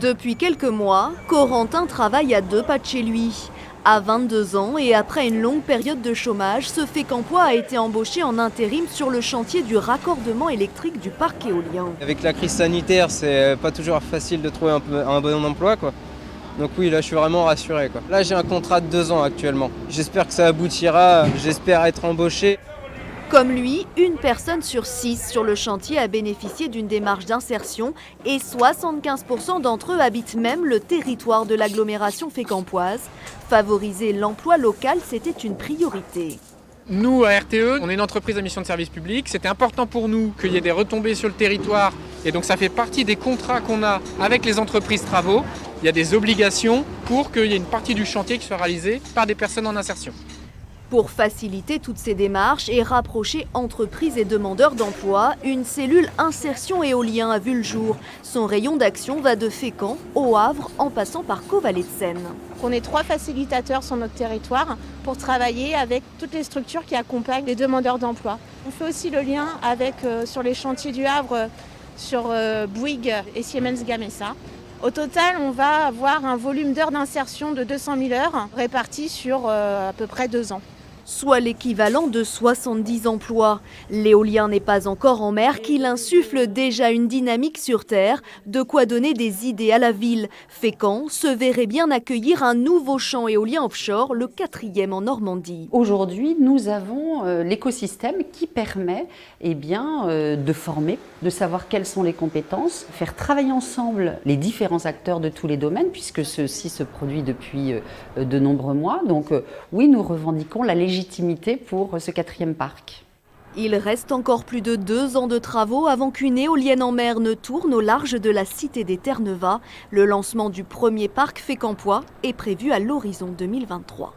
Depuis quelques mois, Corentin travaille à 2 pas de chez lui. À 22 ans et après une longue période de chômage, ce Fécampois a été embauché en intérim sur le chantier du raccordement électrique du parc éolien. Avec la crise sanitaire, c'est pas toujours facile de trouver un bon emploi, quoi. Donc oui, là je suis vraiment rassuré, quoi. Là j'ai un contrat de 2 ans actuellement. J'espère que ça aboutira, j'espère être embauché. Comme lui, une personne sur 6 sur le chantier a bénéficié d'une démarche d'insertion et 75% d'entre eux habitent même le territoire de l'agglomération fécampoise. Favoriser l'emploi local, c'était une priorité. Nous, à RTE, on est une entreprise à mission de service public. C'était important pour nous qu'il y ait des retombées sur le territoire. Et donc ça fait partie des contrats qu'on a avec les entreprises travaux. Il y a des obligations pour qu'il y ait une partie du chantier qui soit réalisée par des personnes en insertion. Pour faciliter toutes ces démarches et rapprocher entreprises et demandeurs d'emploi, une cellule insertion éolien a vu le jour. Son rayon d'action va de Fécamp au Havre en passant par Caux-Vallée de Seine. On est 3 facilitateurs sur notre territoire pour travailler avec toutes les structures qui accompagnent les demandeurs d'emploi. On fait aussi le lien avec sur les chantiers du Havre, sur Bouygues et Siemens Gamesa. Au total, on va avoir un volume d'heures d'insertion de 200 000 heures réparties sur à peu près 2 ans. Soit l'équivalent de 70 emplois. L'éolien n'est pas encore en mer, qu'il insuffle déjà une dynamique sur Terre, de quoi donner des idées à la ville. Fécamp se verrait bien accueillir un nouveau champ éolien offshore, le 4e en Normandie. Aujourd'hui, nous avons l'écosystème qui permet de former, de savoir quelles sont les compétences, faire travailler ensemble les différents acteurs de tous les domaines, puisque ceci se produit depuis de nombreux mois. Donc oui, nous revendiquons la légitimité pour ce 4e parc. Il reste encore plus de 2 ans de travaux avant qu'une éolienne en mer ne tourne au large de la cité des Terre-Neuvas. Le lancement du premier parc fécampois est prévu à l'horizon 2023.